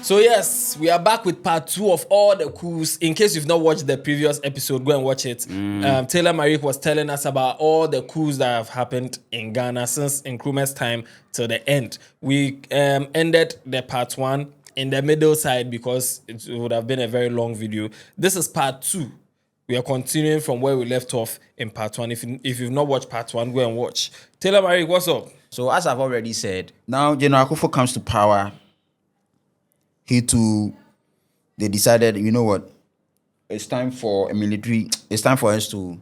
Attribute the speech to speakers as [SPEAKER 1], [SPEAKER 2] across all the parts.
[SPEAKER 1] So yes, we are back with part 2 of all the coups. In case you've not watched the previous episode, go and watch it. Taylor Maric was telling us about all the coups that have happened in Ghana since Nkrumah's time till the end. We ended the part 1 in the middle side because it would have been a very long video. This is part 2. We are continuing from where we left off in part 1. If you've not watched part 1, go and watch. Taylor Maric, what's up?
[SPEAKER 2] So as I've already said, now General Akufo comes to power. They decided, you know what, it's time for us to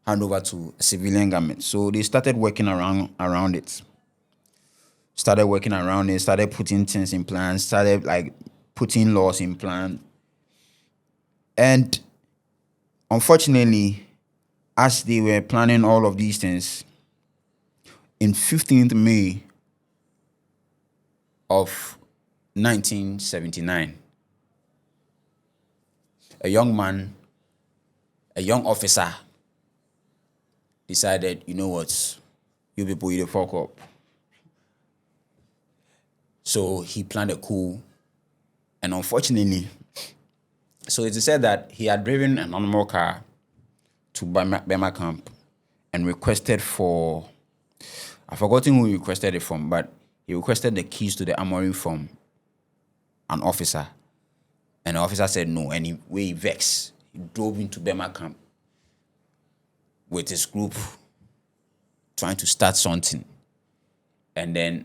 [SPEAKER 2] hand over to a civilian government. So they started working around it. Started putting things in plan, started like putting laws in plan. And unfortunately, as they were planning all of these things, in 15th May of 1979, a young officer decided, you know what, you people, you the fuck up. So he planned a coup. And unfortunately, so it is said that he had driven an animal car to Bema camp and requested for, I've forgotten who he requested it from, but he requested the keys to the armory from an officer. And the officer said no, and he vexed. He drove into Bema camp with his group trying to start something. And then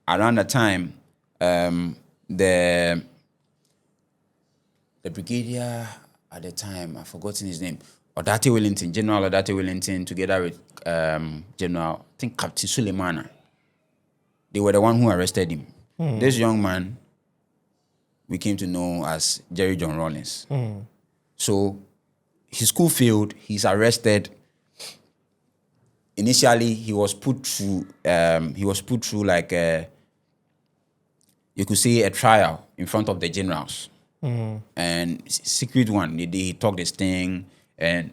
[SPEAKER 2] around the time, the brigadier at the time, I've forgotten his name, Odartey-Wellington, General Odartey-Wellington, together with General, I think Captain Limann, they were the one who arrested him. This young man, we came to know as JJ Rawlings. So his school failed, he's arrested. Initially, he was put through like you could say a trial in front of the generals. And secret one, they talked this thing, and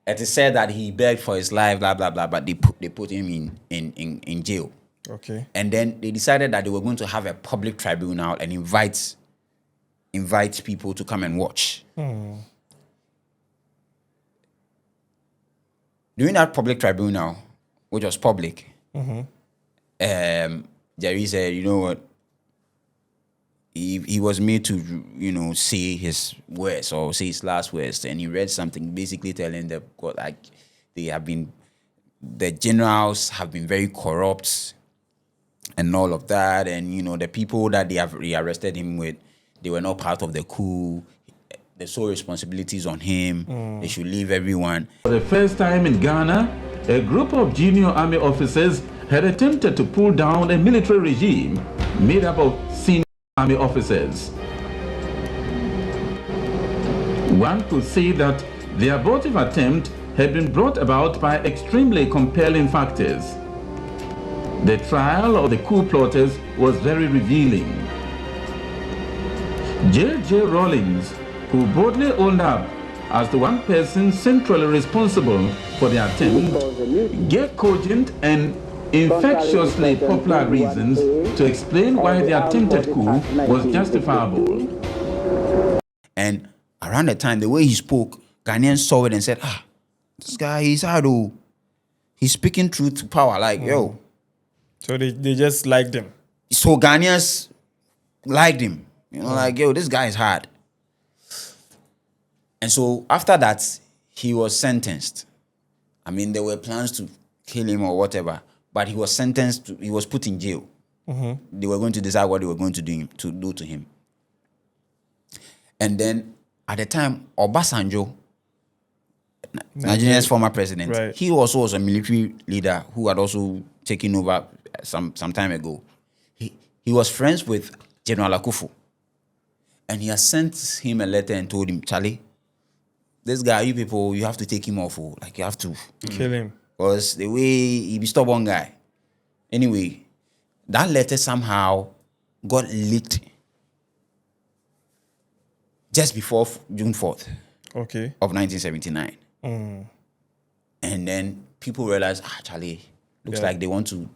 [SPEAKER 2] it is said that he begged for his life, blah blah blah, but they put him in jail.
[SPEAKER 1] Okay.
[SPEAKER 2] And then they decided that they were going to have a public tribunal and invite people to come and watch. During that public tribunal, which was public, Jerry said, you know what, he was made to, you know, say his words or say his last words, and he read something basically telling them, God, like, the generals have been very corrupt and all of that, and, you know, the people that they have rearrested him with, they were not part of the coup. The sole responsibilities on him. They should leave everyone.
[SPEAKER 3] For the first time in Ghana, a group of junior army officers had attempted to pull down a military regime made up of senior army officers. One could say that the abortive attempt had been brought about by extremely compelling factors. The trial of the coup plotters was very revealing. JJ Rawlings, who boldly owned up as the one person centrally responsible for the attempt, gave cogent and infectiously popular reasons to explain why the attempted coup was justifiable.
[SPEAKER 2] And around the time, the way he spoke, Ghanaians saw it and said, this guy, he's hard, oh. He's speaking truth to power, like, yo.
[SPEAKER 1] So they just liked him.
[SPEAKER 2] So Ghanaians liked him. You know, like, yo, this guy is hard. And so after that, he was sentenced. I mean, there were plans to kill him or whatever, but he was sentenced he was put in jail. They were going to decide what they were going to do to him. And then at the time, Obasanjo, Nigeria's former president,
[SPEAKER 1] right,
[SPEAKER 2] he also was a military leader who had also taken over some time ago. He was friends with General Akufo. And he has sent him a letter and told him, Charlie, this guy, you people, you have to take him off. Like, you have to
[SPEAKER 1] kill him.
[SPEAKER 2] Because the way he be stubborn guy. Anyway, that letter somehow got leaked just before June 4th of 1979. And then people realized, Charlie, looks like they want to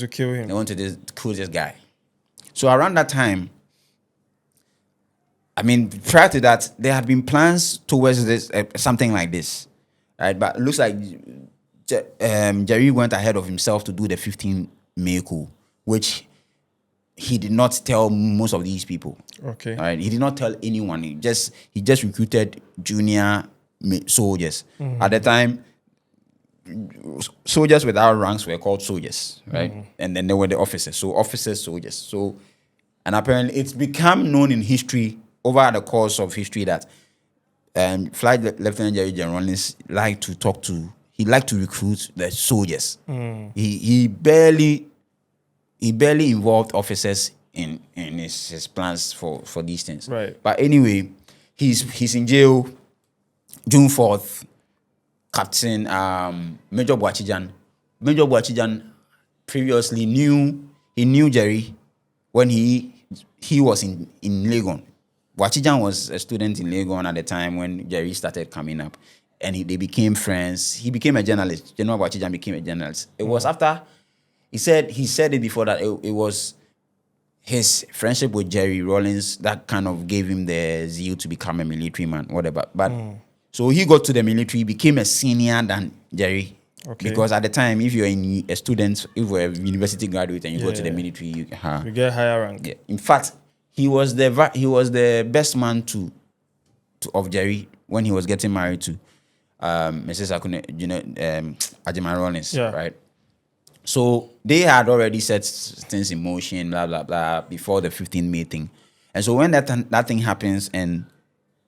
[SPEAKER 1] kill him.
[SPEAKER 2] They want to kill this guy. So around that time, I mean, prior to that, there had been plans towards this, something like this, right? But it looks like Jerry went ahead of himself to do the 15 May coup, which he did not tell most of these people.
[SPEAKER 1] Okay.
[SPEAKER 2] Right? He did not tell anyone. He just recruited junior soldiers. At the time, soldiers without ranks were called soldiers, right? And then there were the officers. So officers, soldiers. So, and apparently it's become known in history, over the course of history, that Flight Lieutenant JJ Rawlings liked to recruit the soldiers. He barely involved officers in his plans for these things.
[SPEAKER 1] Right.
[SPEAKER 2] But anyway, he's in jail June 4th. Captain Major Boachijan previously knew Jerry when he was in Legon. Boachijan was a student in Legon at the time when Jerry started coming up, and they became friends. He became a journalist. General Boachijan became a journalist. It was after he said it before that it was his friendship with Jerry Rawlings that kind of gave him the zeal to become a military man, whatever. But so he got to the military, became a senior than Jerry.
[SPEAKER 1] Okay.
[SPEAKER 2] Because at the time, if you're a student, if you're a university graduate and you go to the military, you
[SPEAKER 1] get higher rank.
[SPEAKER 2] Yeah. In fact, he was the best man of Jerry when he was getting married to Mrs. Akune, Acheampong Rawlings, right? So they had already set things in motion, blah blah blah, before the 15 May thing. And so when that thing happens and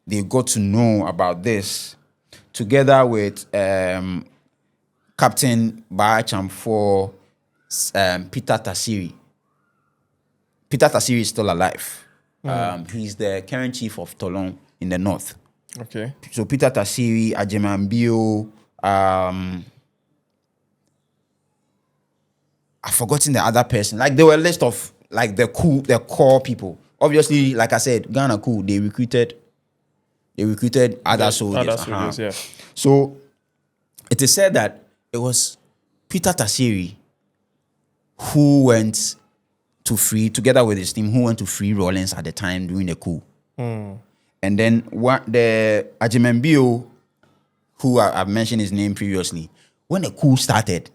[SPEAKER 2] they got to know about this, together with Captain Acheampong, Peter Tasiri. Peter Tasiri is still alive. He's the current chief of Tolon in the north.
[SPEAKER 1] Okay.
[SPEAKER 2] So Peter Tasiri, Acheampong, I've forgotten the other person. Like, there were a list of like the core people. Obviously, like I said, Ghana Coup, they recruited other soldiers.
[SPEAKER 1] Yeah.
[SPEAKER 2] So it is said that it was Peter Tasiri who went to free, together with his team, who went to free Rawlings at the time during the coup. And then the Acheampong, who I've mentioned his name previously, when the coup started,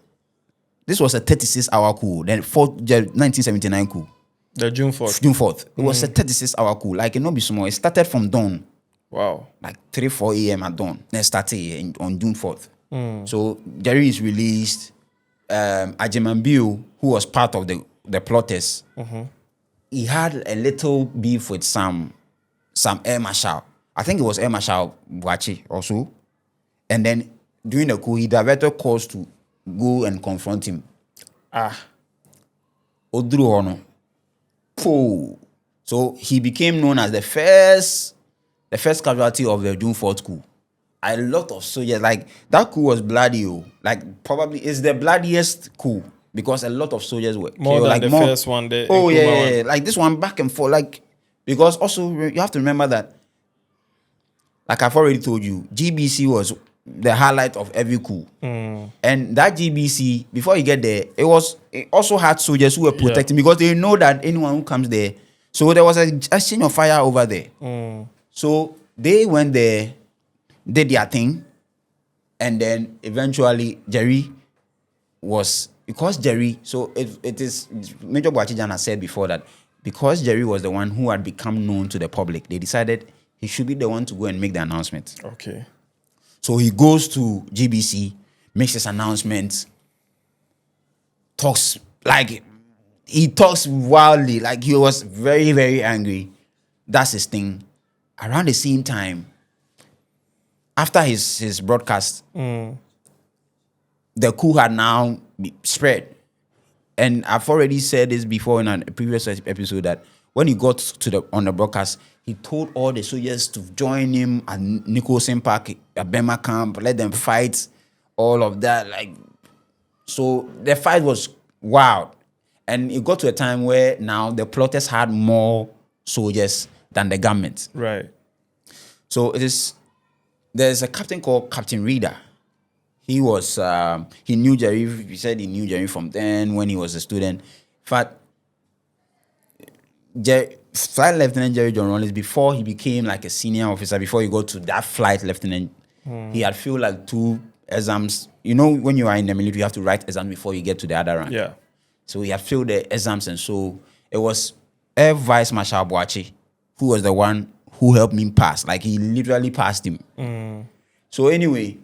[SPEAKER 2] this was a 36-hour coup. Then 1979 coup.
[SPEAKER 1] The June 4th.
[SPEAKER 2] June 4th. It was a 36-hour coup. Like, it not be small. It started from dawn.
[SPEAKER 1] Wow.
[SPEAKER 2] Like 4 a.m. at dawn. Then started on June 4th. So Jerry is released. Acheampong, who was part of the plotters, he had a little beef with some Air Marshal. I think it was Air Marshal Boachi also. And then during the coup, he diverted course to go and confront him. Odru Hono. So he became known as the first casualty of the June 4th coup. A lot of soldiers, like, that coup was bloody. Like, probably it's the bloodiest coup because a lot of soldiers were
[SPEAKER 1] more
[SPEAKER 2] killed.
[SPEAKER 1] than the first one.
[SPEAKER 2] Yeah. Like this one back and forth. Like, because also you have to remember that, like I've already told you, GBC was the highlight of every coup. And that GBC, before you get there, it also had soldiers who were protecting because they know that anyone who comes there. So there was a exchange of fire over there. So they went there, did their thing, and then eventually Jerry was, because Jerry, so it is, Major Boachijan has said before that because Jerry was the one who had become known to the public, they decided he should be the one to go and make the announcement.
[SPEAKER 1] Okay.
[SPEAKER 2] So he goes to GBC, makes his announcement, talks wildly, like he was very, very angry. That's his thing. Around the same time, after his broadcast, the coup had now spread. And I've already said this before in a previous episode that when he got on the broadcast, he told all the soldiers to join him at Nicholson Park, at Bema camp, let them fight, all of that. Like, so the fight was wild. And it got to a time where now the plotters had more soldiers than the government.
[SPEAKER 1] Right.
[SPEAKER 2] So there's a captain called Captain Reader. He knew Jerry. He said he knew Jerry from then when he was a student. In fact, Flight Lieutenant JJ Rawlings, before he became like a senior officer, before he got to that flight lieutenant, he had failed like 2 exams. You know, when you are in the military, you have to write exams before you get to the other rank.
[SPEAKER 1] Yeah.
[SPEAKER 2] So he had failed the exams, and so it was Air Vice Marshal Boache who was the one who helped me pass. Like, he literally passed him. So anyway,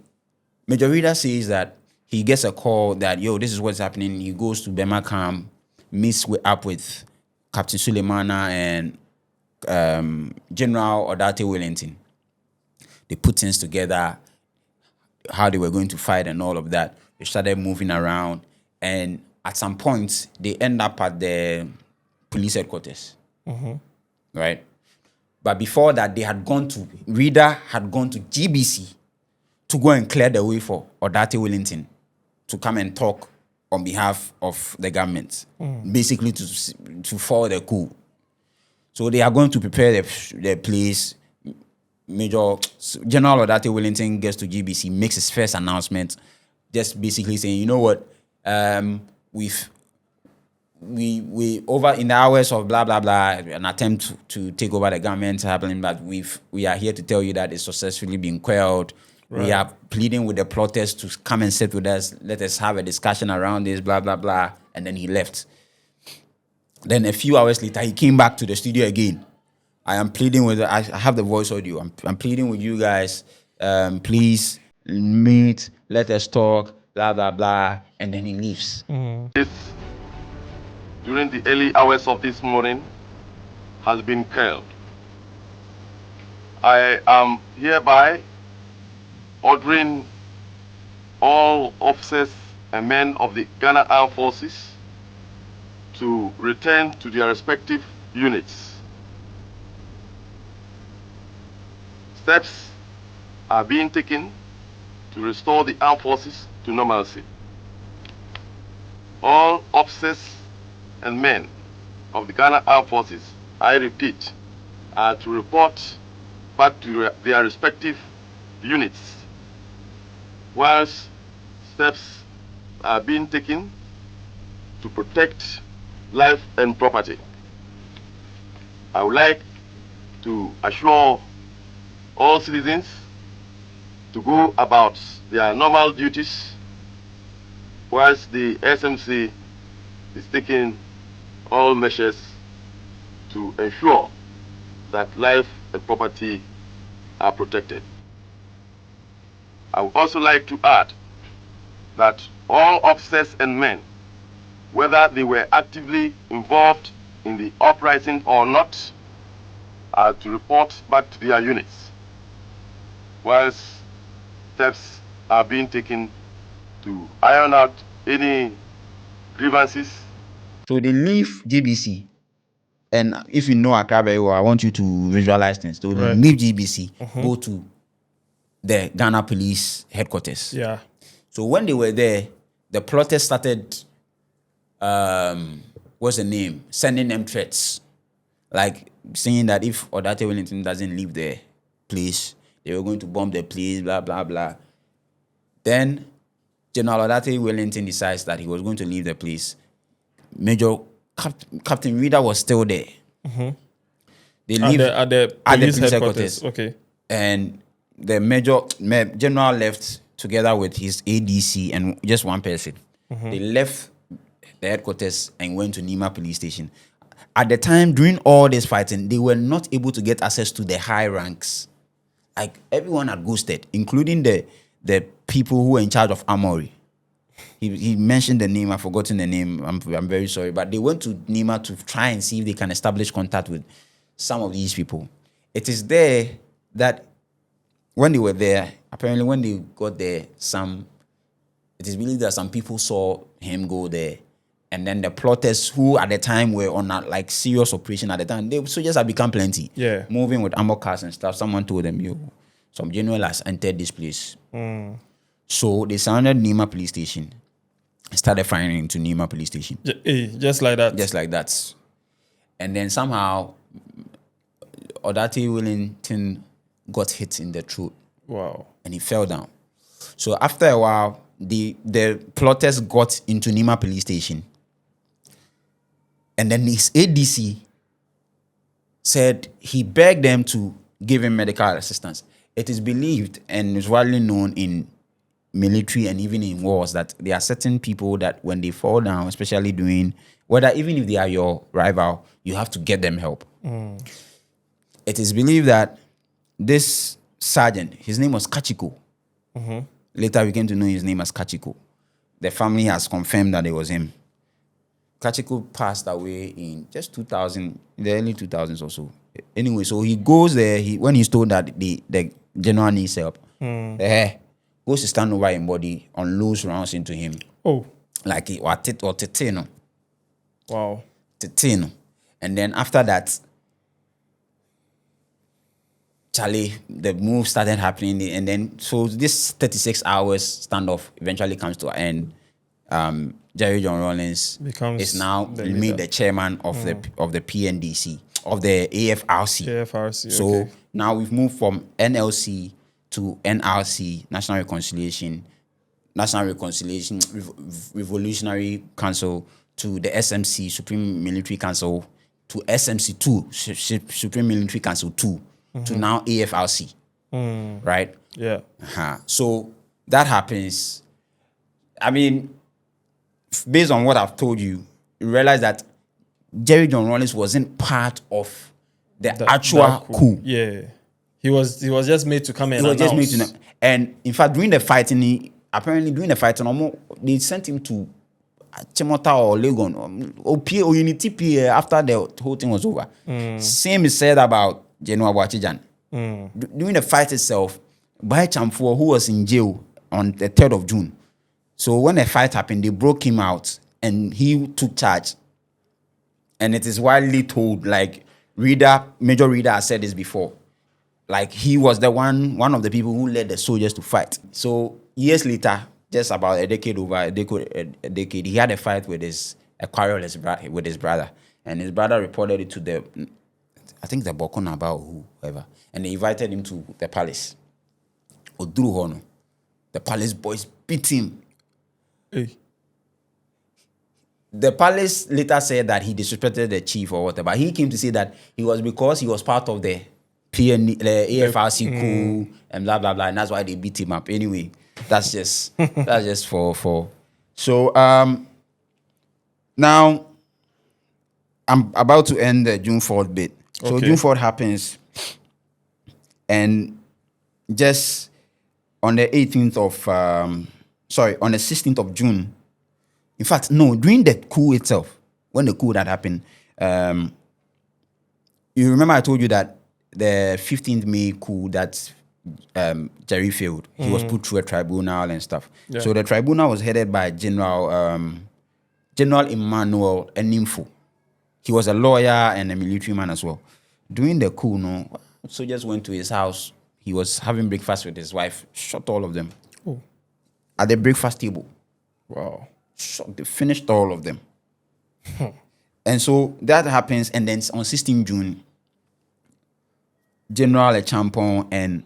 [SPEAKER 2] Major Reader says that he gets a call that, yo, this is what's happening. He goes to Bema camp, meets up with Captain Suleimana and General Odartey-Wellington. They put things together, how they were going to fight and all of that. They started moving around, and at some point, they end up at the police headquarters, right? But before that, Reader had gone to GBC to go and clear the way for Odartey-Wellington to come and talk on behalf of the government, basically to follow the coup. So they are going to prepare the place. General Odartey-Wellington gets to GBC, makes his first announcement, just basically saying, you know what, we over in the hours of blah blah blah, an attempt to take over the government happening, but we are here to tell you that it's successfully been quelled. Right. We are pleading with the plotters to come and sit with us. Let us have a discussion around this, blah blah blah, and then he left. Then a few hours later, he came back to the studio again. I am pleading with. I have the voice audio. I'm pleading with you guys. Please meet. Let us talk. Blah blah blah, and then he leaves.
[SPEAKER 4] During the early hours of this morning has been curled. I am hereby ordering all officers and men of the Ghana Armed Forces to return to their respective units. Steps are being taken to restore the armed forces to normalcy. All officers and men of the Ghana Armed Forces, I repeat, are to report back to their respective units, whilst steps are being taken to protect life and property. I would like to assure all citizens to go about their normal duties, whilst the SMC is taking all measures to ensure that life and property are protected. I would also like to add that all officers and men, whether they were actively involved in the uprising or not, are to report back to their units, whilst steps are being taken to iron out any grievances.
[SPEAKER 2] So they leave GBC, and if you know Accra very well, I want you to visualize things. So they leave GBC, go to the Ghana Police headquarters.
[SPEAKER 1] Yeah.
[SPEAKER 2] So when they were there, the plotters started, what's the name? Sending them threats, like saying that if Odartey-Wellington doesn't leave the place, they were going to bomb the place, blah blah blah. Then General Odartey-Wellington decides that he was going to leave the place. Captain Reader was still there. They leave
[SPEAKER 1] at the police headquarters. Okay.
[SPEAKER 2] And the general left together with his ADC and just one person. They left the headquarters and went to Nima police station. At the time, during all this fighting, they were not able to get access to the high ranks. Like, everyone had ghosted, including the people who were in charge of Armory. He mentioned the name. I've forgotten the name. I'm very sorry. But they went to Nima to try and see if they can establish contact with some of these people. It is there that when they were there, apparently when they got there, it is believed that some people saw him go there. And then the plotters who at the time were on a serious operation at the time, the soldiers had become plenty.
[SPEAKER 1] Yeah.
[SPEAKER 2] Moving with armor cars and stuff. Someone told them, some general has entered this place. So they surrounded Nima police station. Started firing into Nima police station.
[SPEAKER 1] Just like that.
[SPEAKER 2] Just like that. And then somehow Odartey-Wellington got hit in the throat.
[SPEAKER 1] Wow.
[SPEAKER 2] And he fell down. So after a while, the plotters got into Nima police station. And then his ADC said he begged them to give him medical assistance. It is believed and is widely known in military and even in wars that there are certain people that when they fall down, especially doing, whether even if they are your rival, you have to get them help. It is believed that this sergeant, his name was Kachiko. Later we came to know his name as Kachiko. The family has confirmed that it was him. Kachiko passed away in just 2000, in the early 2000s or so. Anyway, so he goes there. When he's told that the general needs help, goes to stand over him body, unloads rounds into him.
[SPEAKER 1] Oh.
[SPEAKER 2] Like it or teteno.
[SPEAKER 1] Wow.
[SPEAKER 2] Teteno. And then after that, Charlie, the move started happening, and then so this 36 hours standoff eventually comes to an end. JJ Rawlings is now made the chairman of the PNDC, of the AFRC.
[SPEAKER 1] AFRC.
[SPEAKER 2] So now we've moved from NLC to NRC, National Reconciliation Revolutionary Council, to the SMC, Supreme Military Council, to SMC2, Supreme Military Council 2, to now AFRC. Right?
[SPEAKER 1] Yeah.
[SPEAKER 2] So that happens. I mean, based on what I've told you, you realize that JJ Rawlings wasn't part of the actual coup.
[SPEAKER 1] Yeah. He was just made to come in.
[SPEAKER 2] He was just made to, and in fact, during the fighting, they sent him to Chimota or Legon or Unity PA after the whole thing was over. Same is said about General Acheampong. During the fight itself, Acheampong, who was in jail on the 3rd of June. So when the fight happened, they broke him out and he took charge. And it is widely told, like Major Reader has said this before, like he was the one of the people who led the soldiers to fight. So years later, just about a decade, he had a fight with a quarrel with his brother. And his brother reported it to the Bokonaba or whoever. And they invited him to the palace. The palace boys beat him.
[SPEAKER 1] Hey.
[SPEAKER 2] The palace later said that he disrespected the chief or whatever. He came to say that because he was part of the AFRC coup and blah blah blah, and that's why they beat him up. Anyway, that's just for. So now I'm about to end the June 4th bit. So June 4th happens, and just on the 18th of on the 16th of June. In fact, no, during the coup itself, when the coup that happened, you remember I told you that the 15th May coup that Jerry failed. He was put through a tribunal and stuff. Yeah. So the tribunal was headed by General Emmanuel Enimfo. He was a lawyer and a military man as well. During the coup, soldiers went to his house. He was having breakfast with his wife, shot all of them. Oh. At the breakfast table.
[SPEAKER 1] Wow.
[SPEAKER 2] They finished all of them. And so that happens, and then on 16 June, General Acheampong and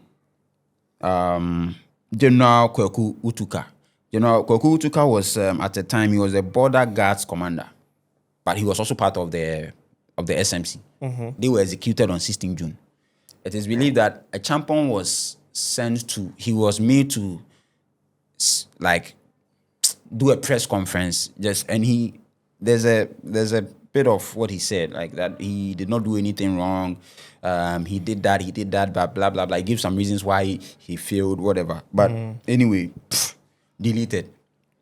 [SPEAKER 2] General Kweku Utuka. General Kweku Utuka was, at the time, he was a border guards commander, but he was also part of the SMC. They were executed on 16 June. It is believed that Acheampong was he was made to, like, do a press conference, there's a bit of what he said, like that he did not do anything wrong. He did that, blah blah blah blah. He gives some reasons why he failed, whatever. But anyway, deleted.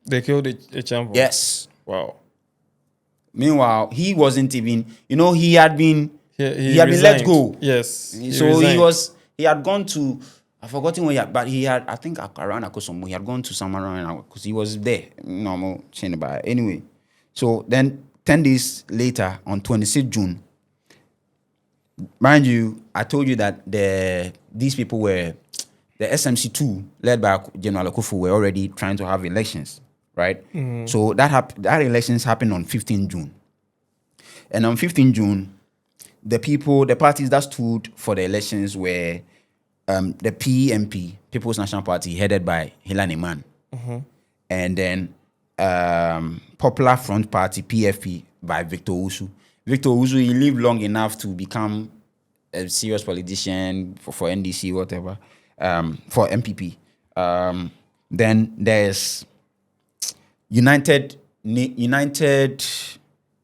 [SPEAKER 1] They killed Acheampong.
[SPEAKER 2] Yes.
[SPEAKER 1] Wow.
[SPEAKER 2] Meanwhile, he wasn't even. He had been. He had been let go.
[SPEAKER 1] Yes.
[SPEAKER 2] So he had gone to. I've forgotten where but he had, I think, around Akosomo. He had gone to somewhere around because he was there. Anyway, so then 10 days later, on 26 June, mind you, I told you that these people were, the SMC2, led by General Akufu, were already trying to have elections, right? So that elections happened on 15 June. And on 15 June, the parties that stood for the elections were the PMP, People's National Party, headed by Limann, and then Popular Front Party, PFP, by Victor Usu. Victor Usu, he lived long enough to become a serious politician for NDC, whatever, for MPP. Then there's United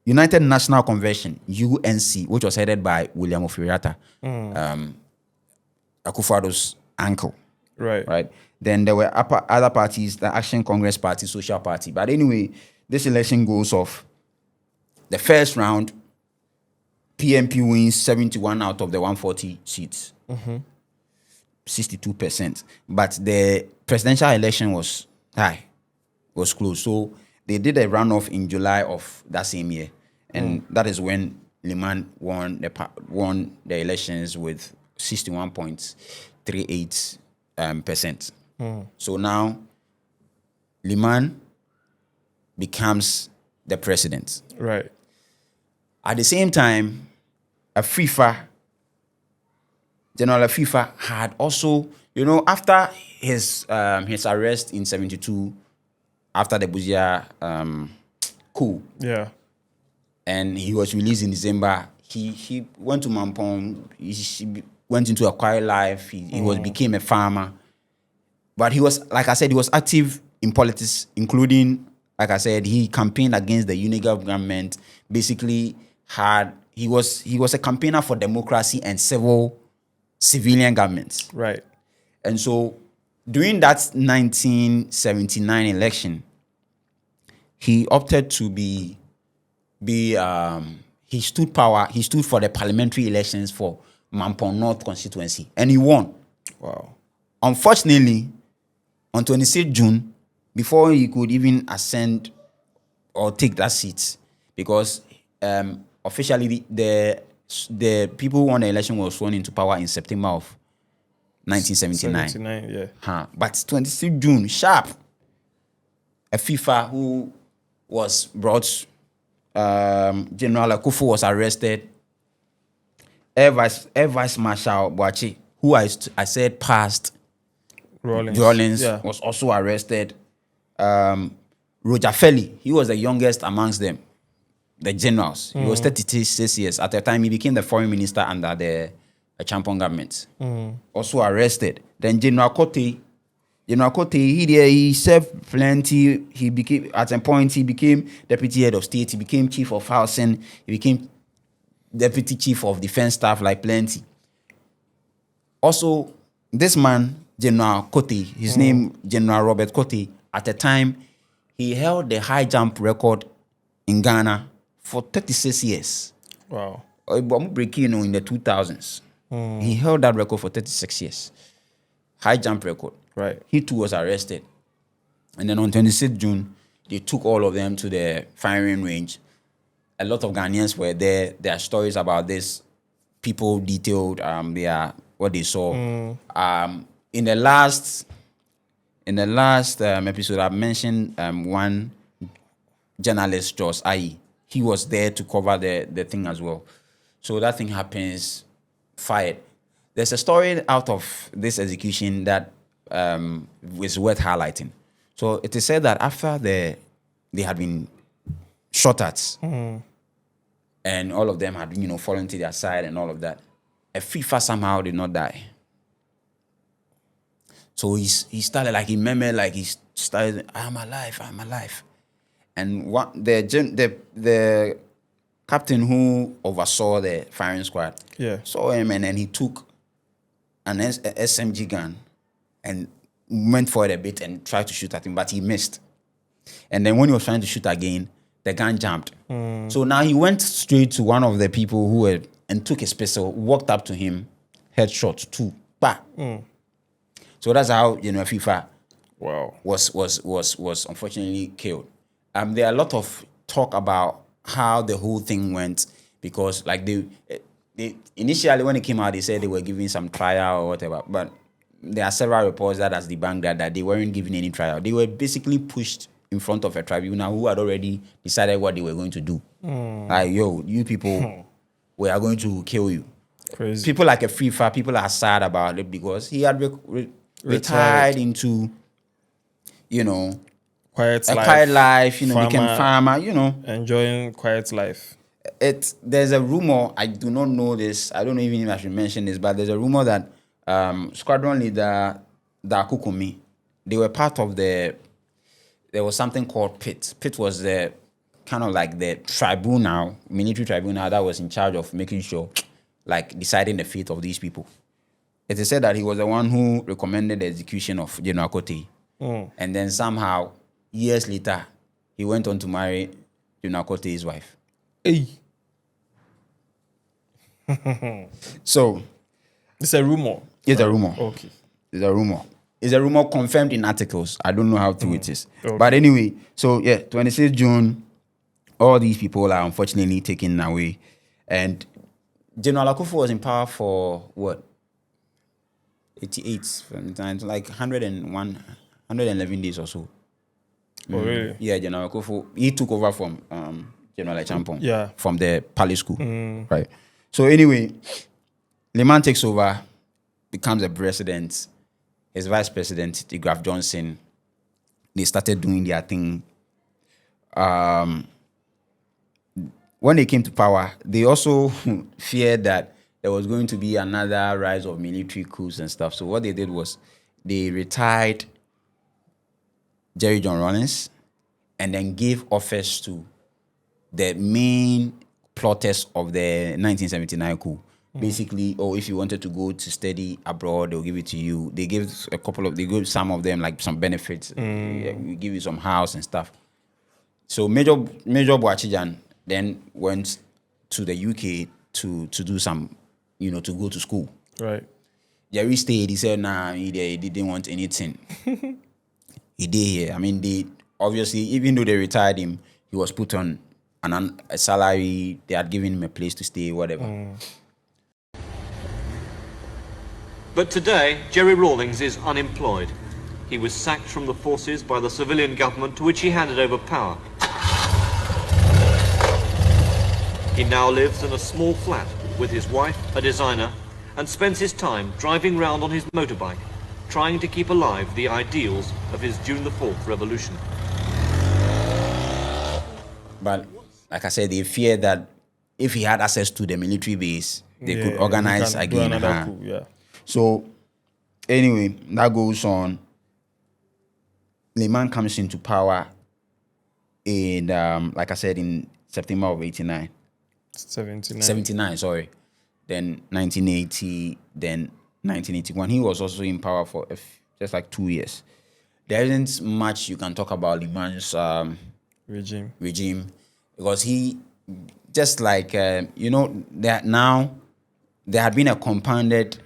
[SPEAKER 2] National Convention, UNC, which was headed by William Ofiriatta, Akufo-Addo's uncle. Right. Then there were other parties, the Action Congress Party, Social Party. But anyway, this election goes off. The first round, PNP wins 71 out of the 140 seats, 62%. But the presidential election was high, was close. So they did a runoff in July of that same year, and that is when Limann won the elections with 61.38%. So now Limann becomes the president.
[SPEAKER 1] Right.
[SPEAKER 2] At the same time, General Afifa had also, after his arrest in 72, after the Busia coup, and he was released in December, he went to Mampong, he went into a quiet life, he became a farmer. But he was, like I said, he was active in politics, including, like I said, he campaigned against the Unigov government. Basically, he was a campaigner for democracy and civilian governments.
[SPEAKER 1] Right.
[SPEAKER 2] And so during that 1979 election, he opted to he stood for the parliamentary elections for Mampong North constituency, and he won.
[SPEAKER 1] Wow.
[SPEAKER 2] Unfortunately, on 26 June, before he could even ascend or take that seat, because officially the people who won the election was sworn into power in September of 1979.
[SPEAKER 1] 79, yeah.
[SPEAKER 2] But 26 June, sharp, Afifa, who was brought, General Akufo was arrested. Air Vice Marshal Boachi, who I said passed, Rawlings was also arrested. Roger Feli, he was the youngest amongst them, the generals. He was 36 years. At the time, he became the foreign minister under the Acheampong government. Also arrested. Then General Kote, he served plenty. He became, at a point, he became deputy head of state. He became chief of housing. He became deputy chief of defense staff, like plenty. Also, this man, General Kote, his name, General Robert Kote, at the time, he held the high jump record in Ghana for 36 years.
[SPEAKER 1] Wow.
[SPEAKER 2] Breaking in the 2000s. He held that record for 36 years. High jump record.
[SPEAKER 1] Right.
[SPEAKER 2] He too was arrested. And then on 26 June, they took all of them to the firing range. A lot of Ghanaians were there. There are stories about this. People detailed what they saw. In the last episode, I mentioned one journalist, Jos Ayi. He was there to cover the thing as well. So that thing happens, fired. There's a story out of this execution that is worth highlighting. So it is said that after they had been shot at, and all of them had fallen to their side and all of that, Afifa somehow did not die. So he started he started, I'm alive. And the captain who oversaw the firing squad saw him, and then he took an SMG gun and went forward a bit and tried to shoot at him, but he missed. And then when he was trying to shoot again, the gun jammed. So now he went straight to one of the people and took his pistol, walked up to him, headshot, two, bah. So that's how Afifa was unfortunately killed. There are a lot of talk about how the whole thing went, because they initially when it came out, they said they were giving some trial or whatever, but there are several reports that has debunked that they weren't giving any trial. They were basically pushed in front of a tribunal who had already decided what they were going to do. Like, yo, you people, we are going to kill you.
[SPEAKER 1] Crazy.
[SPEAKER 2] People like Afifa, people are sad about it because he had retired into,
[SPEAKER 1] quiet
[SPEAKER 2] life, became farmer,
[SPEAKER 1] enjoying quiet life.
[SPEAKER 2] There's a rumor, I do not know this, I don't know even if I should mention this, but there's a rumor that squadron leader Dakukumi, they were part of there was something called PIT. PIT was the kind of like the tribunal, military tribunal that was in charge of making sure, like deciding the fate of these people. It is said that he was the one who recommended the execution of General Kote. And then somehow, years later, he went on to marry General Kote's wife.
[SPEAKER 1] Hey.
[SPEAKER 2] So,
[SPEAKER 1] It's a rumor.
[SPEAKER 2] it's a rumor.
[SPEAKER 1] Okay.
[SPEAKER 2] It's a rumor. It's a rumor confirmed in articles. I don't know how true it is.
[SPEAKER 1] Okay.
[SPEAKER 2] But anyway, so yeah, 26 June, all these people are unfortunately taken away. And General Akufo was in power for what? 88, from time to like 111 days or so.
[SPEAKER 1] Oh, really?
[SPEAKER 2] Yeah, General Akufo, he took over from General Acheampong.
[SPEAKER 1] Yeah.
[SPEAKER 2] From the palace school. Right. So anyway, Limann takes over, becomes the president. His vice president, the Graf Johnson, they started doing their thing. When they came to power, they also feared that there was going to be another rise of military coups and stuff. So what they did was they retired JJ Rawlings and then gave office to the main plotters of the 1979 coup. Basically, if you wanted to go to study abroad, they'll give it to you. They give some of them like some benefits. We give you some house and stuff. So Major Boachijan then went to the UK to do some, to go to school.
[SPEAKER 1] Right.
[SPEAKER 2] Jerry stayed. He said, nah, he didn't want anything. He did here. I mean, they obviously, even though they retired him, he was put on a salary. They had given him a place to stay, whatever.
[SPEAKER 5] But today, JJ Rawlings is unemployed. He was sacked from the forces by the civilian government to which he handed over power. He now lives in a small flat with his wife, a designer, and spends his time driving round on his motorbike, trying to keep alive the ideals of his June the 4th revolution.
[SPEAKER 2] But like I said, they fear that if he had access to the military base, they could organize again.
[SPEAKER 1] Coup, yeah.
[SPEAKER 2] So, anyway, that goes on. Limann comes into power in, like I said, in September of 89. 79, sorry. Then 1980, then 1981. He was also in power for just like 2 years. There isn't much you can talk about Limann's regime because he, just like, that now there had been a compounded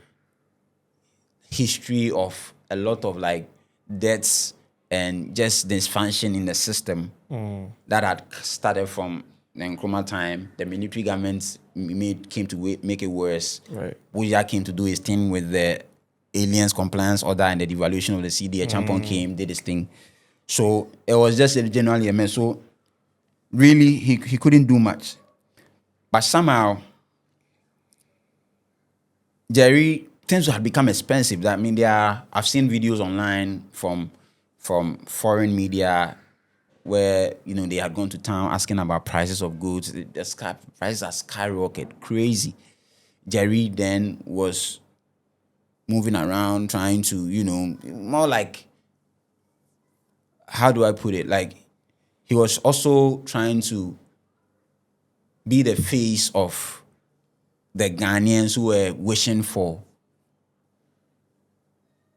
[SPEAKER 2] history of a lot of like deaths and just dysfunction in the system that had started from the Nkrumah time. The military government came to make it worse.
[SPEAKER 1] Right.
[SPEAKER 2] Buja came to do his thing with the aliens compliance order and the devaluation of the CD. Acheampong came, did his thing. So it was just generally a mess. So really, he couldn't do much. But somehow, Jerry, things had become expensive. I mean, I've seen videos online from foreign media where they had gone to town asking about prices of goods. The prices are skyrocketed, crazy. Jerry then was moving around trying to, more like, how do I put it? Like, he was also trying to be the face of the Ghanaians who were wishing for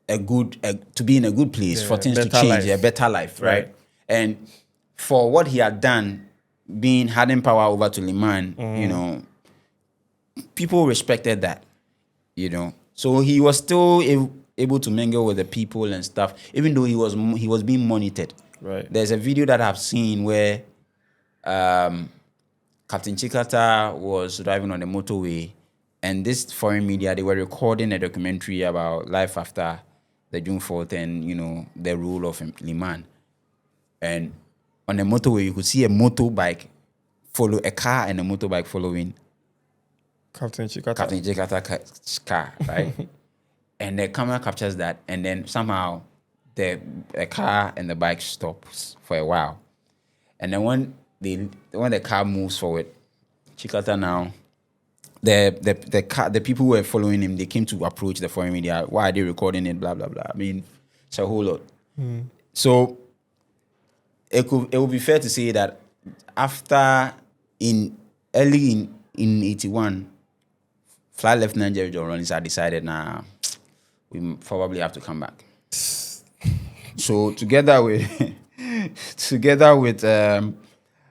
[SPEAKER 2] to be in a good place, for things to change, a better life, right? And for what he had done, handing power over to Limann, people respected that, So he was still able to mingle with the people and stuff, even though he was being monitored.
[SPEAKER 1] Right.
[SPEAKER 2] There's a video that I've seen where Captain Chikata was driving on the motorway, and this foreign media, they were recording a documentary about life after the June 4th and, the rule of Limann. And on the motorway, you could see a motorbike follow a car and a motorbike following
[SPEAKER 1] Captain Chikata's
[SPEAKER 2] car, right? And the camera captures that, and then somehow the car and the bike stops for a while. And then when the car moves forward, Chikata now. The people who were following him, they came to approach the foreign media. Why are they recording it? Blah blah blah. I mean, it's a whole lot. So it would be fair to say that after early in 81, Flight Lieutenant JJ Rawlings had decided, we probably have to come back. So together with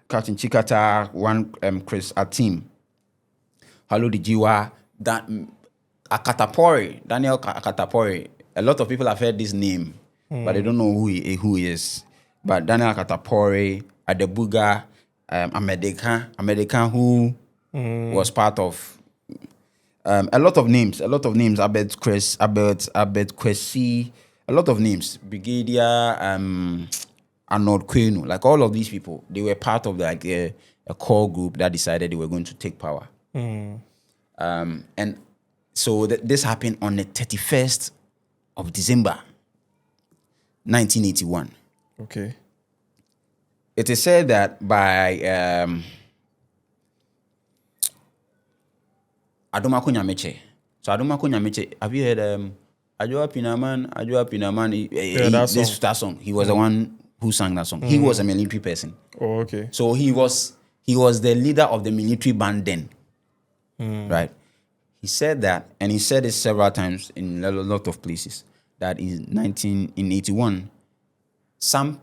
[SPEAKER 2] Captain Chikata, Chris, our team, Hello Dijiwa, Daniel Akatapori. A lot of people have heard this name, but they don't know who he is. But Daniel Akatapori, Adebuga, American who was part of a lot of names. Abed Kwesi, a lot of names. Brigadier Arnold Kwenu, like all of these people, they were part of like a core group that decided they were going to take power. And so this happened on the 31st of December, 1981.
[SPEAKER 1] Okay.
[SPEAKER 2] It is said that by Adomako Nyameche. So Adomako Nyameche, have you heard Ajua Pinaman? That song. He was the one who sang that song. He was a military person.
[SPEAKER 1] Oh, okay.
[SPEAKER 2] So he was the leader of the military band then. Right? He said that, and he said it several times in a lot of places, that in 81, some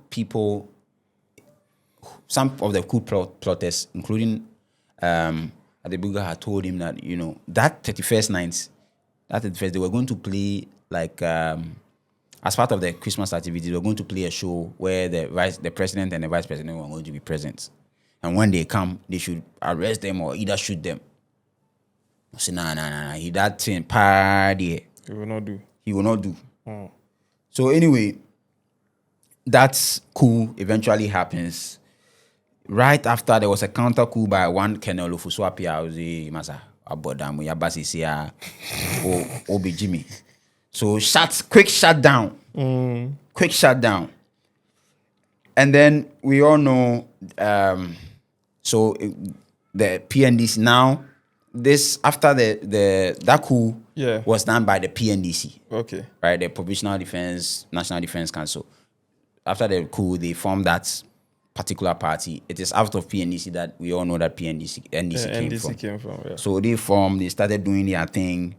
[SPEAKER 2] of the coup plotters, including Adebuga, had told him that, that 31st night, they were going to play like as part of the Christmas activity, they were going to play a show where the president and the vice president were going to be present. And when they come, they should arrest them or either shoot them. I said, nah. He that thing party.
[SPEAKER 1] He will not do.
[SPEAKER 2] So anyway, that coup eventually happens. Right after there was a counter coup by one Colonel Ofuswapia, Masa Abodamu Yabasisia Obi Jimmy. So quick shutdown. And then we all know so the PNDC now, this after that coup was done by the PNDC.
[SPEAKER 1] Okay.
[SPEAKER 2] Right, the Provisional Defense, National Defense Council. After the coup, they formed that particular party. It is out of PNDC that we all know that NDC came from. Yeah. So they started doing their thing.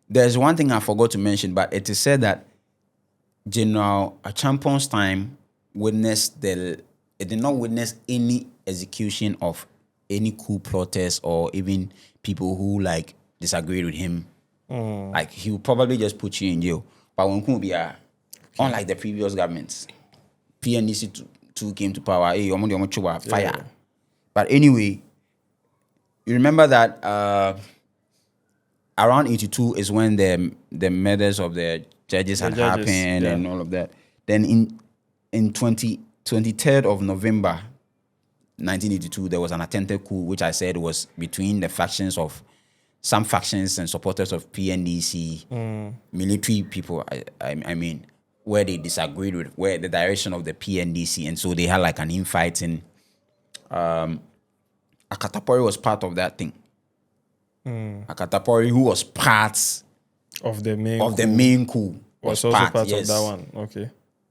[SPEAKER 2] There's one thing I forgot to mention, but it is said that General Acheampong's time it did not witness any execution of any coup plotters or even people who like disagreed with him. Like he would probably just put you in jail. But when Coup be unlike the previous governments, PNDC too came to power. Hey, fire. Yeah. But anyway, you remember that around 82 is when the murders of the judges had happened and all of that. Then in 23rd of November 1982, there was an attempted coup, which I said was between the factions of some factions and supporters of PNDC, military people, I mean, where they disagreed with where the direction of the PNDC, and so they had like an infighting. Akatapori was part of that thing. Akatapori, who was part
[SPEAKER 1] of the
[SPEAKER 2] main coup,
[SPEAKER 1] was also part of that one. Okay.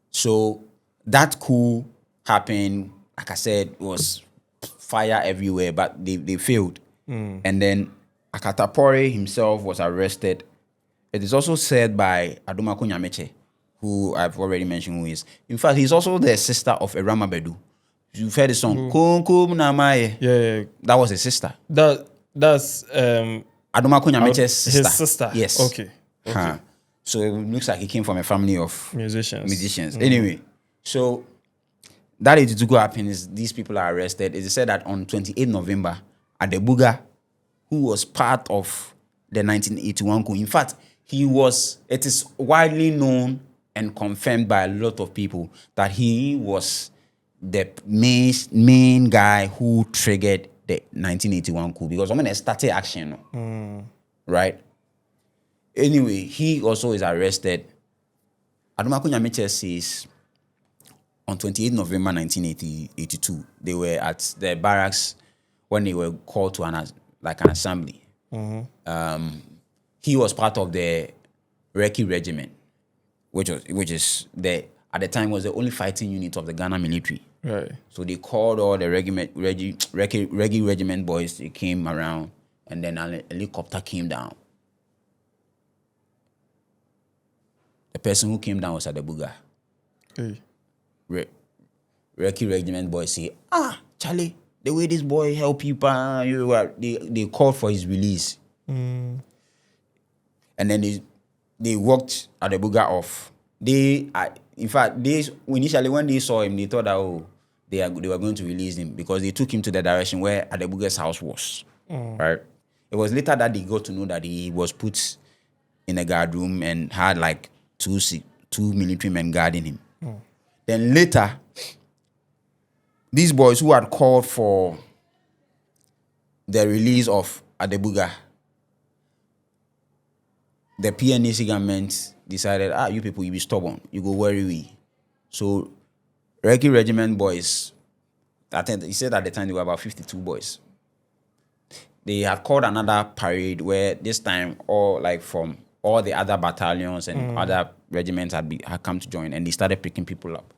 [SPEAKER 2] So that coup happened. Like I said, was fire everywhere, but they failed. And then Akatapori himself was arrested. It is also said by Adomako Nyameche, who I've already mentioned who is. In fact, he's also the sister of Erama Bedu. You've heard the song, Kum Namaye.
[SPEAKER 1] Yeah.
[SPEAKER 2] That was his sister.
[SPEAKER 1] That's
[SPEAKER 2] Adomako Nyameche's sister.
[SPEAKER 1] His sister.
[SPEAKER 2] Yes.
[SPEAKER 1] Okay.
[SPEAKER 2] So it looks like he came from a family of musicians. Anyway, so that 82 coup happens, these people are arrested. It is said that on 28 November, Adebuga, who was part of the 1981 coup, in fact, it is widely known and confirmed by a lot of people that he was the main guy who triggered the 1981 coup, because when they started action, right? Anyway, he also is arrested. Adomako Nyameche says on 28 November 1982, they were at the barracks when they were called to an assembly. He was part of the Recce Regiment, which is at the time was the only fighting unit of the Ghana military.
[SPEAKER 1] Right.
[SPEAKER 2] So they called all the Recce Regiment boys. They came around, and then a helicopter came down. The person who came down was Adebuga.
[SPEAKER 1] Hey.
[SPEAKER 2] Recce Regiment boys say, Charlie, the way this boy help people, they called for his release. And then they walked Adebuga off. In fact, initially when they saw him, they thought that they were going to release him because they took him to the direction where Adebuga's house was. Right. It was later that they got to know that he was put in a guard room and had like two military men guarding him. Then later, these boys who had called for the release of Adebuga, the PNDC government decided, you people, you be stubborn. You go worry we. So, Recce Regiment boys, I think he said at the time there were about 52 boys. They had called another parade where this time from all the other battalions and other regiments had come to join, and they started picking people up.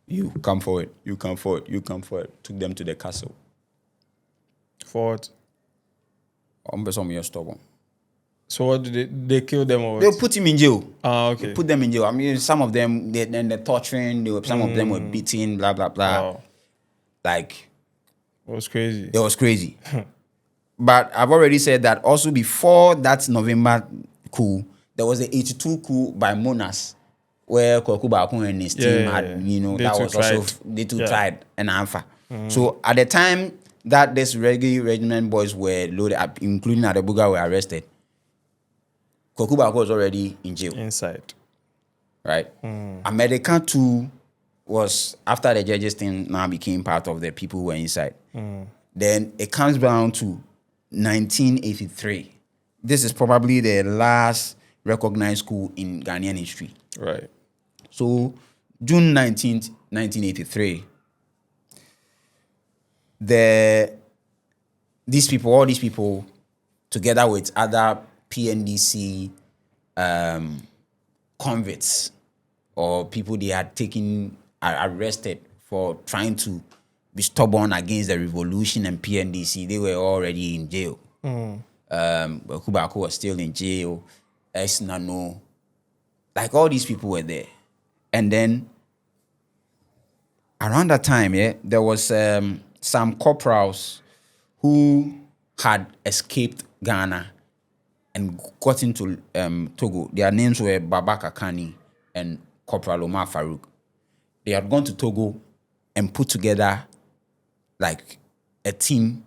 [SPEAKER 2] You come forward, you come forward, you come forward. Took them to the castle.
[SPEAKER 1] Forward.
[SPEAKER 2] You're stubborn.
[SPEAKER 1] So what did they kill them or what?
[SPEAKER 2] They put him in jail.
[SPEAKER 1] Okay.
[SPEAKER 2] They put them in jail. I mean, some of them, they're torturing. Some of them were beaten, blah, blah, blah.
[SPEAKER 1] Wow.
[SPEAKER 2] Like.
[SPEAKER 1] It was crazy.
[SPEAKER 2] It was crazy. But I've already said that also before that November coup, there was the 82 coup by Monas, where Kokuba and his team had, that was also, they too tried an alpha. So at the time that this Recce Regiment boys were loaded up, including Adebuga, were arrested, Kokuba was already in jail.
[SPEAKER 1] Inside.
[SPEAKER 2] Right? America too was, after the judges thing now became part of the people who were inside. Then it comes down to 1983. This is probably the last recognized coup in Ghanaian history.
[SPEAKER 1] Right.
[SPEAKER 2] So, June 19th, 1983, all these people, together with other PNDC convicts or people they had arrested for trying to be stubborn against the revolution and PNDC, they were already in jail. Kubako was still in jail. Nano, like all these people were there. And then around that time, there was some corporals who had escaped Ghana and got into Togo. Their names were Baba Kakani and Corporal Omar Farouk. They had gone to Togo and put together like a team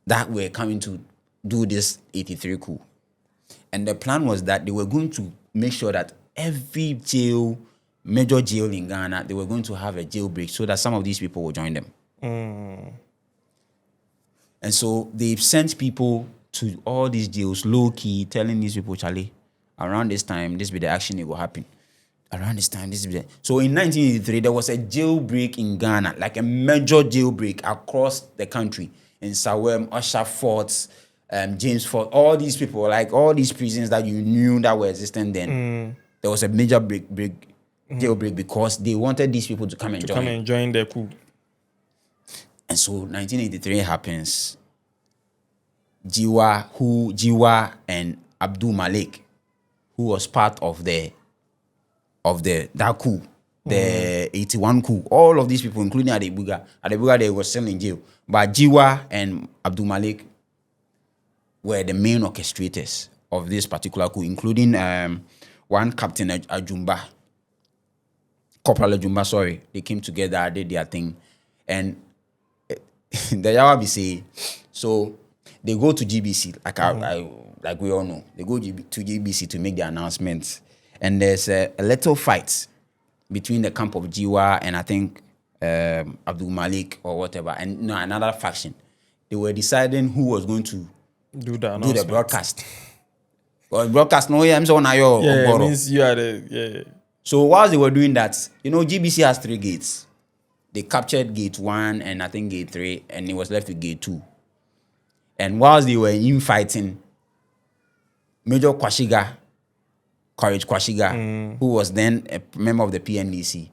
[SPEAKER 2] that were coming to do this 83 coup. And the plan was that they were going to make sure that every major jail in Ghana, they were going to have a jailbreak so that some of these people would join them. And so they sent people to all these jails, low-key, telling these people, Charlie, around this time, this be the action that will happen. Around this time, this be the... So in 1983, there was a jailbreak in Ghana, like a major jailbreak across the country. In Sawem, Usher Forts, James Fort, all these people, like all these prisons that you knew that were existing then. There was a major jailbreak because they wanted these people to come and join
[SPEAKER 1] the coup.
[SPEAKER 2] And so 1983 happens. Jiwa and Abdul Malik, who was part of that coup, the 81 coup, all of these people, including Adebuga, they were still in jail. But Jiwa and Abdul Malik were the main orchestrators of this particular coup, including one Captain Ajumba, Corporal Ajumba, sorry. They came together, did their thing. And the Yawabi say, so they go to GBC, like we all know. They go to GBC to make the announcements. And there's a little fight between the camp of Jiwa and I think Abdul Malik or whatever, and another faction. They were deciding who was going to do the broadcast. Well, broadcast, no, I'm so now
[SPEAKER 1] it means you are the,
[SPEAKER 2] So whilst they were doing that, GBC has 3 gates. they captured gate 1 and I think gate 3, and it was left with gate 2. And whilst they were infighting, Major Kwashiga, Courage Kwashiga, who was then a member of the PNDC,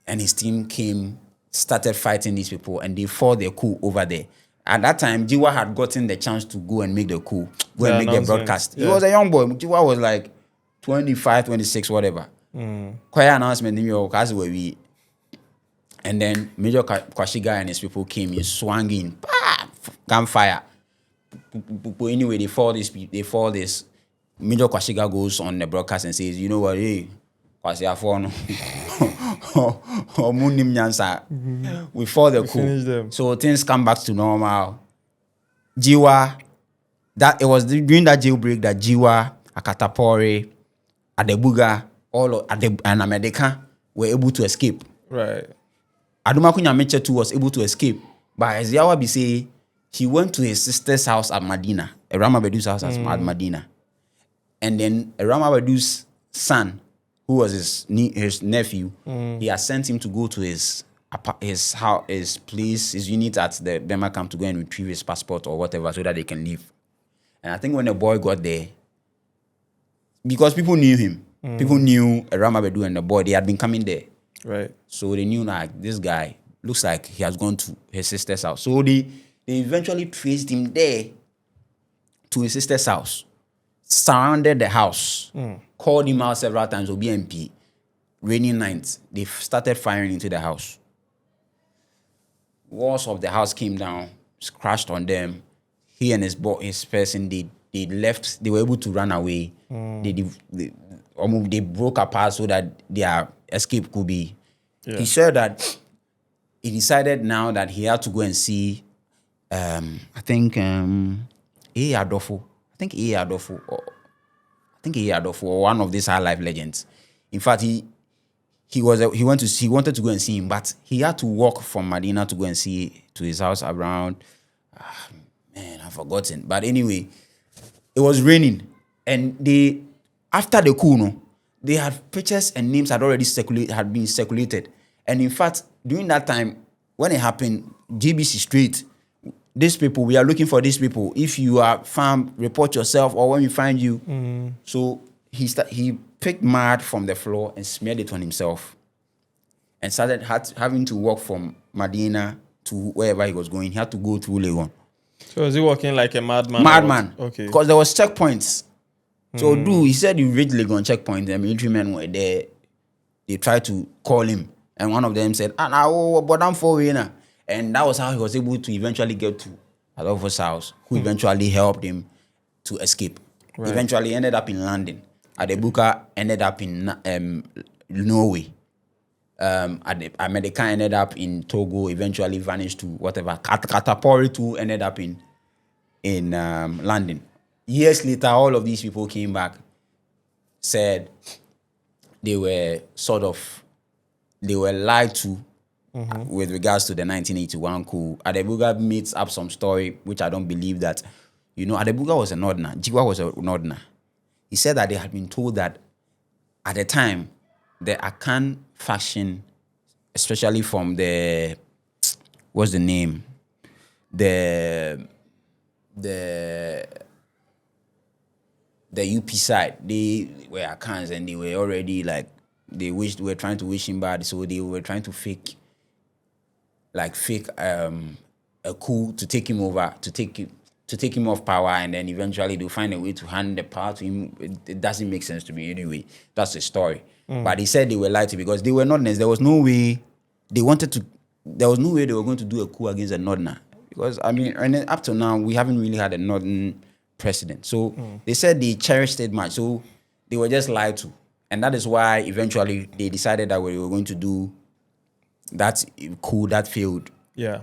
[SPEAKER 2] and his team started fighting these people, and they fought the coup over there. At that time, Jiwa had gotten the chance to go and make the coup, make the broadcast. Yeah. He was a young boy. Jiwa was like 25, 26, whatever. Choir announcement in New York, as we. And then Major Kwashiga and his people came in, swung in, gunfire. Anyway, they fought this. Major Kwashiga goes on the broadcast and says, you know what, hey, Kwashiga we fought the coup. So things come back to normal. Jiwa, that it was during that jailbreak that Jiwa, Akatapore, Adebuga, and America were able to escape.
[SPEAKER 1] Right.
[SPEAKER 2] Adumakunya Meche too was able to escape. But as Yawabi say, he went to his sister's house at Medina, Ramabedu's house at Medina. And then Ramabedu's son, who was his nephew, he had sent him to go to his house, his place, his unit at the Bema camp to go and retrieve his passport or whatever so that they can leave. And I think when the boy got there, because people knew him, people knew Ramabedu and the boy, they had been coming there.
[SPEAKER 1] Right.
[SPEAKER 2] So they knew like this guy looks like he has gone to his sister's house. So they eventually traced him there to his sister's house, surrounded the house, called him out several times, OBMP. Raining nights, they started firing into the house. Walls of the house came down, crashed on them. He and his person, they left. They were able to run away. They broke apart so that their escape could be. Yeah. He said that he decided now that he had to go and see, I think Adolfo, or one of these high life legends. In fact, he wanted to go and see him, but he had to walk from Medina to go and see to his house around. I've forgotten. But anyway, it was raining, and after the coup, they had pictures and names had been circulated. And in fact, during that time, when it happened, GBC Street, these people, we are looking for these people. If you are found, report yourself, or when we find you. So he picked mud from the floor and smeared it on himself, and started having to walk from Medina to wherever he was going. He had to go through Legon.
[SPEAKER 1] So was he walking like a madman?
[SPEAKER 2] Madman.
[SPEAKER 1] Okay.
[SPEAKER 2] Because there was checkpoints. So he said he reached Legon checkpoint. The military men were there. They tried to call him, and one of them said, but I'm for you now. And that was how he was able to eventually get to Adolfo's house, who eventually helped him to escape. Right. Eventually ended up in London. Adebuka ended up in Norway. America ended up in Togo, eventually vanished to whatever. Katapori too ended up in London. Years later, all of these people came back, said they were lied to with regards to the 1981 coup. Adebuga makes up some story, which I don't believe that. Adebuga was a Northerner. Jiwa was a Northerner. He said that they had been told that at the time, the Akan faction, especially from the, what's the name? The UP side, they were Akans, and they were already like, they were trying to wish him bad, so they were trying to fake a coup to take him over, to take him off power, and then eventually they'll find a way to hand the power to him. It doesn't make sense to me anyway. That's the story. But he said they were lied to because they were Northerners. There was no way they were going to do a coup against a Northerner. Because, and up to now, we haven't really had a Northern president. So they said they cherished it much. So they were just lied to. And that is why eventually they decided that we were going to do that coup that failed. Yeah.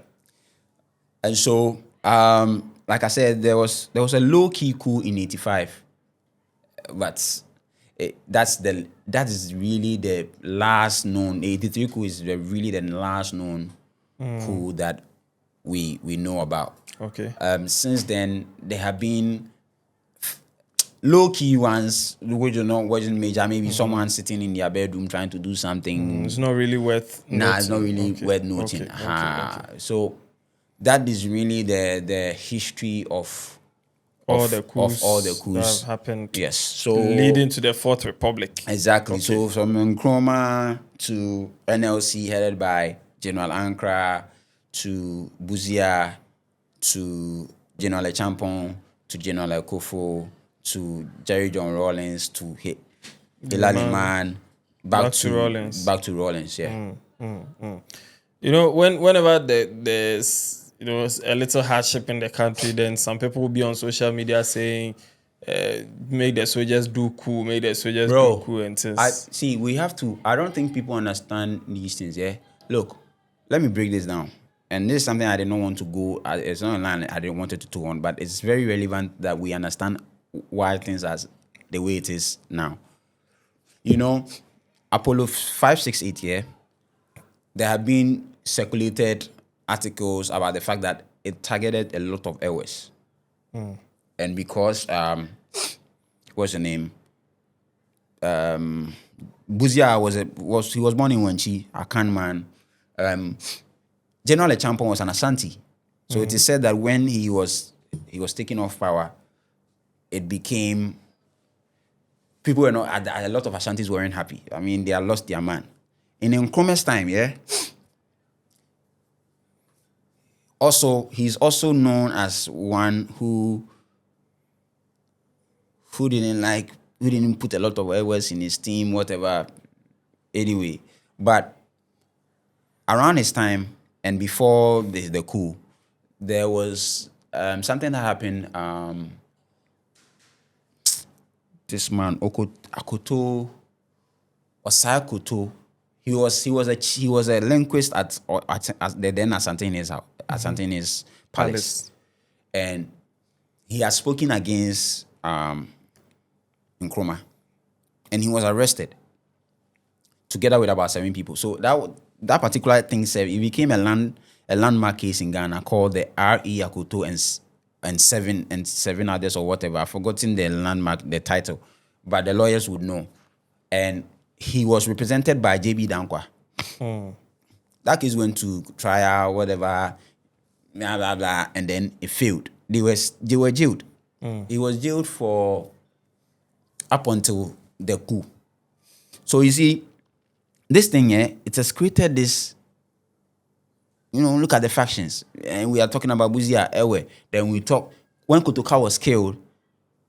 [SPEAKER 2] And so, like I said, there was a low-key coup in 85. But that is really the last known. 83 coup is really the last known coup that we know about. Okay. Since then, there have been low-key ones, which wasn't major. Maybe someone sitting in their bedroom trying to do something.
[SPEAKER 1] It's not really worth
[SPEAKER 2] Nah, it's not really worth noting.
[SPEAKER 1] Okay.
[SPEAKER 2] So that is really the history of
[SPEAKER 1] all the coups
[SPEAKER 2] that
[SPEAKER 1] have happened.
[SPEAKER 2] Yes. So
[SPEAKER 1] leading to the Fourth Republic.
[SPEAKER 2] Exactly.
[SPEAKER 1] Okay.
[SPEAKER 2] So from Nkrumah to NLC headed by General Ankara to Buzia to General Acheampong to General Akufo to JJ Rawlings to Limann back to Rawlings. Back to Rawlings, yeah.
[SPEAKER 1] You know, whenever there's a little hardship in the country, then some people will be on social media saying, make the soldiers do coup, make the soldiers do coup and things.
[SPEAKER 2] We have to. I don't think people understand these things. Yeah, look, let me break this down. And this is something I did not want to go. It's not a line I didn't want it to go on, but it's very relevant that we understand why things are the way it is now. Apollo 568. Yeah, there have been circulated articles about the fact that it targeted a lot of airways. And because what's the name? Buzia was born in Wenchi, a Akan man. General Acheampong was an Asante. So it is said that when he was taking off power, it became people were not a lot of Ashantis weren't happy. I mean, they had lost their man. In Nkrumah's time, yeah. Also, he's also known as one who didn't put a lot of hours in his team, whatever. Anyway, but around his time and before the coup, there was something that happened. This man Osagyefo Dr. He was a linguist at the then Asantene's palace, and he had spoken against Nkrumah, and he was arrested together with about 7 people. So that particular thing said it became a landmark case in Ghana called the R.E. Akoto and seven others or whatever. I've forgotten the title, but the lawyers would know. And he was represented by J.B. Dankwa. That case went to trial, whatever, blah blah blah, and then it failed. They were jailed. He was jailed for up until the coup. So you see, this thing, it has created this. Look at the factions, and we are talking about Buzia Ewe. Then we talk when Kotoka was killed.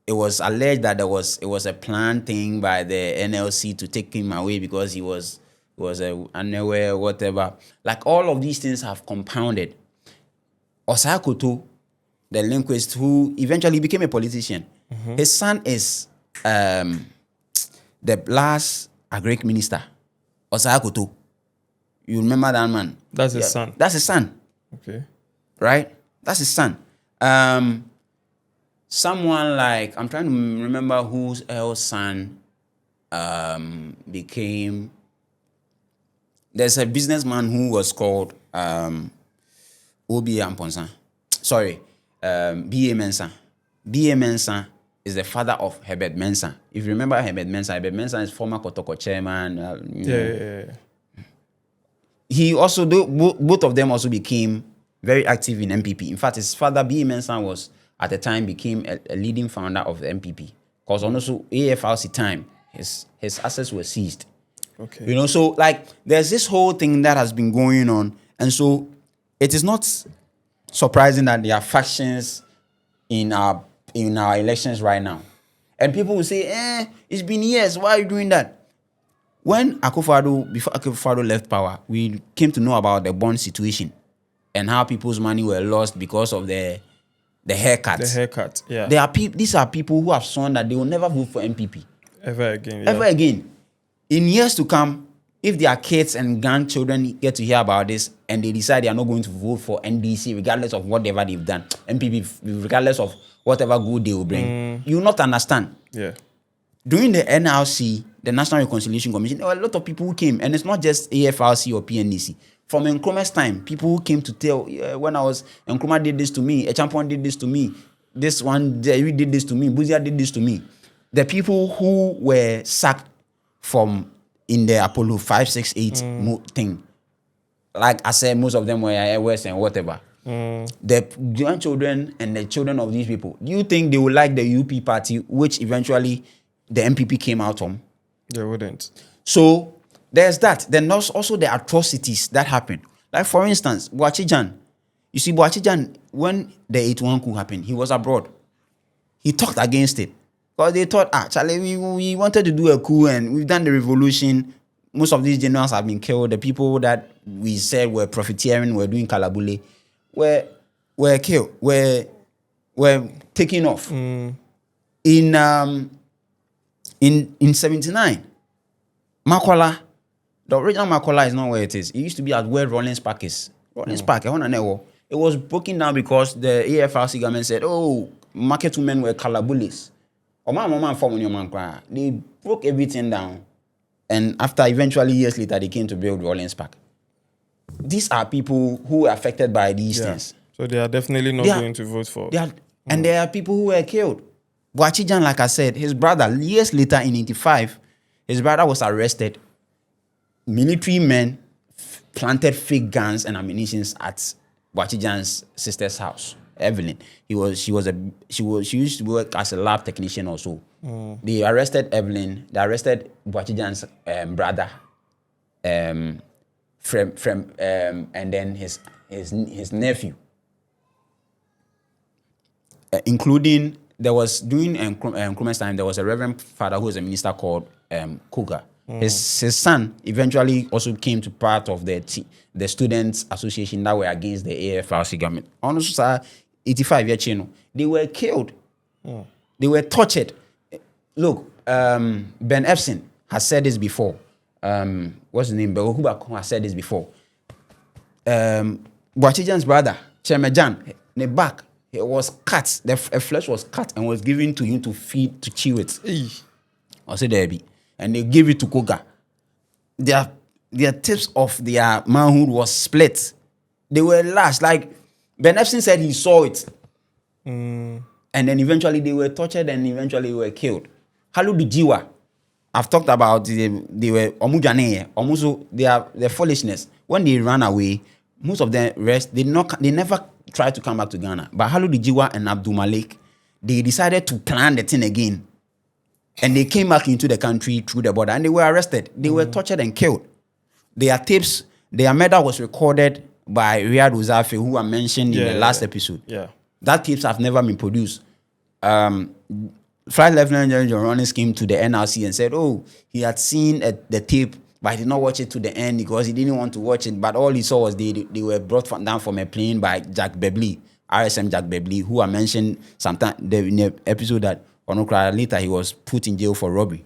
[SPEAKER 2] It was alleged that it was a planned thing by the NLC to take him away because he was unaware, whatever. Like all of these things have compounded. Osagyefo, the linguist who eventually became a politician, his son is the last Agric minister, Osagyefo. You remember that man?
[SPEAKER 1] That's his son.
[SPEAKER 2] That's his son.
[SPEAKER 1] Okay.
[SPEAKER 2] Right? That's his son. Someone like, I'm trying to remember whose else son became. There's a businessman who was called Obi Amponsan. Sorry, B.A. Mensah. B.A. Mensah is the father of Herbert Mensah. If you remember Herbert Mensah is former Kotoko chairman.
[SPEAKER 1] Yeah.
[SPEAKER 2] He also, both of them also became very active in MPP. In fact, his father, B.A. Mensah, was at the time became a leading founder of the MPP. Because also AFRC time, his assets were seized.
[SPEAKER 1] Okay.
[SPEAKER 2] So like there's this whole thing that has been going on, and so it is not surprising that there are factions in our elections right now. And people will say, it's been years, why are you doing that? When before Akufo-Addo left power, we came to know about the bond situation and how people's money were lost because of the haircuts.
[SPEAKER 1] The haircut, yeah.
[SPEAKER 2] These are people who have sworn that they will never vote for MPP.
[SPEAKER 1] Ever again, yeah.
[SPEAKER 2] Ever again. In years to come, if their kids and grandchildren get to hear about this and they decide they are not going to vote for NDC regardless of whatever they've done, MPP regardless of whatever good they will bring, you will not understand.
[SPEAKER 1] Yeah.
[SPEAKER 2] During the NRC, the National Reconciliation Commission, there were a lot of people who came, and it's not just AFRC or PNDC. From Nkrumah's time, people who came to tell, when Nkrumah did this to me, Acheampong did this to me, this one, he did this to me, Buzia did this to me. the people who were sacked from in the Apollo 568 thing, like I said, most of them were Air West and whatever. The grandchildren and the children of these people, do you think they would like the UP party, which eventually the MPP came out from?
[SPEAKER 1] They wouldn't.
[SPEAKER 2] So there's that. Then there's also the atrocities that happen. Like for instance, Boachijan. You see, Boachijan, when the 81 coup happened, he was abroad. He talked against it. Because they thought, Charlie, we wanted to do a coup and we've done the revolution. Most of these generals have been killed. The people that we said were profiteering, were doing kalabule, were killed, were taken off. In 79, Makola, the original Makola is not where it is. It used to be at where Rawlings Park is. Rawlings Park, it was broken down because the AFRC government said, market women were kalabulis. They broke everything down. And after eventually years later, they came to build Rawlings Park. These are people who are affected by these things.
[SPEAKER 1] So they are definitely not going to vote for.
[SPEAKER 2] And there are people who were killed. Boachijan, like I said, his brother, years later in 85, his brother was arrested. Military men planted fake guns and ammunition at Boachijan's sister's house, Evelyn. She used to work as a lab technician also. They arrested Evelyn. They arrested Boachijan's brother, and then his nephew, including there was during Nkrumah's time there was a reverend father who was a minister called Coups. His son eventually also came to part of the students' association that were against the AFRC government. Honestly, 85 years, they were killed. They were tortured. Look, Ben Epson has said this before. What's his name? Begokuba has said this before. Boachijan's brother, Chemejan, the back, it was cut. The flesh was cut and was given to him to feed, to chew it. I said, Debbie. And they gave it to Koga. Their tips of their manhood was split. They were lashed. Like Ben Epson said he saw it. And then eventually they were tortured and eventually were killed. Haludu Jiwa. I've talked about they were Omujane, Omuso, their foolishness. When they ran away, most of them they never tried to come back to Ghana. But Haludu Jiwa and Abdul Malik, they decided to plan the thing again. And they came back into the country through the border and they were arrested. They were tortured and killed. Their tapes, their murder was recorded by Riyad Uzafe, who I mentioned in the last episode. That tapes have never been produced. Flight Lieutenant General Rawlings came to the NRC and said, he had seen the tape, but he did not watch it to the end because he didn't want to watch it. But all he saw was they were brought down from a plane by Jack Bebley, RSM Jack Bebley, who I mentioned sometime in the episode that later he was put in jail for robbery.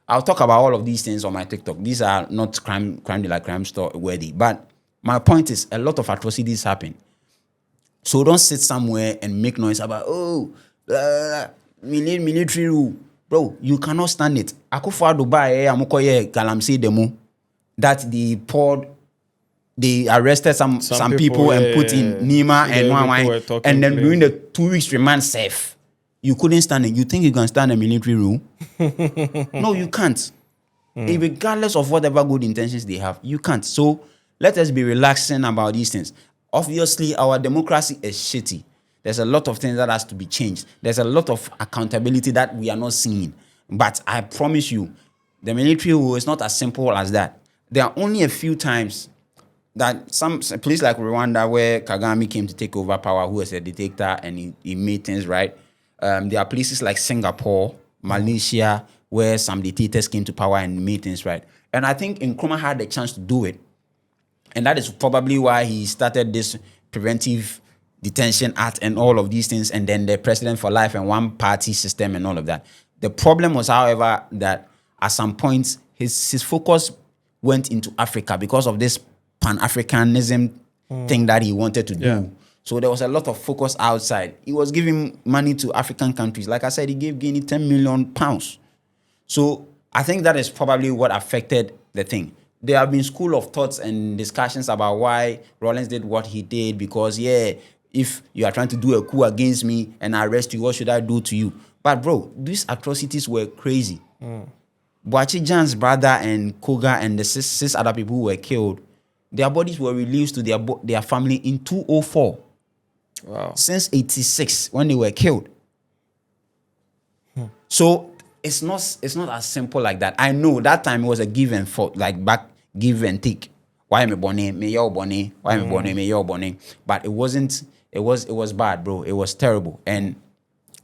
[SPEAKER 2] I'll talk about all of these things on my TikTok. These are not crime store worthy. But my point is a lot of atrocities happen. So don't sit somewhere and make noise about, we need military rule. Bro, you cannot stand it. Akufo Dubai, Amukoye, Galamsey demo, that they arrested some people and put in Nima and Nwamai, and then during the 2 weeks remand safe. You couldn't stand it. You think you can stand a military rule? No, you can't. Regardless of whatever good intentions they have, you can't. So let us be relaxing about these things. Obviously, our democracy is shitty. There's a lot of things that has to be changed. There's a lot of accountability that we are not seeing. But I promise you, the military rule is not as simple as that. There are only a few times that some place like Rwanda, where Kagame came to take over power, who was a dictator, and he made things right. There are places like Singapore, Malaysia, where some dictators came to power and made things right. And I think Nkrumah had the chance to do it. And that is probably why he started this preventive detention act and all of these things, and then the president for life and one party system and all of that. The problem was, however, that at some point his focus went into Africa because of this Pan-Africanism thing that he wanted to do. So there was a lot of focus outside. He was giving money to African countries. Like I said, he gave Guinea 10 million pounds. So I think that is probably what affected the thing. There have been school of thoughts and discussions about why Rawlings did what he did because, if you are trying to do a coup against me and I arrest you, what should I do to you? But bro, these atrocities were crazy. Boachi Jan's brother and Koga and the six other people who were killed, their bodies were released to their family in 2004.
[SPEAKER 1] Wow.
[SPEAKER 2] Since 86 when they were killed. So it's not as simple like that. I know that time it was a give and give and take. Why am I born? Me your born? Why am I born? Me your born? But it wasn't. It was bad, bro. It was terrible. And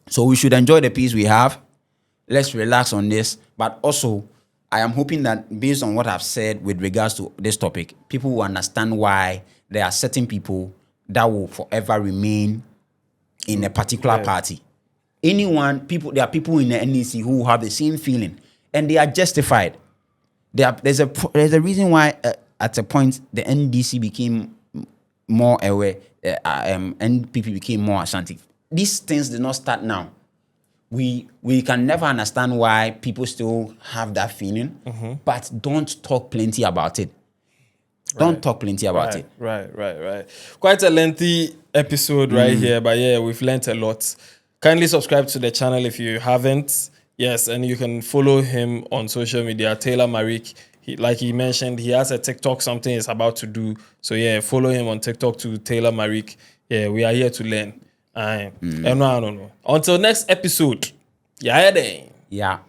[SPEAKER 2] so we should enjoy the peace we have. Let's relax on this. But also, I am hoping that based on what I've said with regards to this topic, people will understand why there are certain people that will forever remain in a particular party. There are people in the NDC who have the same feeling, and they are justified. There's a reason why at a point the NDC became more aware, NPP became more Ashanti. These things did not start now. We can never understand why people still have that feeling, but don't talk plenty about it. Don't talk plenty about it.
[SPEAKER 1] Right. Quite a lengthy episode right here, but yeah, we've learned a lot. Kindly subscribe to the channel if you haven't. Yes, and you can follow him on social media, Taylor Marik. Like he mentioned, he has a TikTok, something he's about to do. So yeah, follow him on TikTok to Taylor Marik. Yeah, we are here to learn. No. Until next episode. Yeah, then.
[SPEAKER 2] Yeah.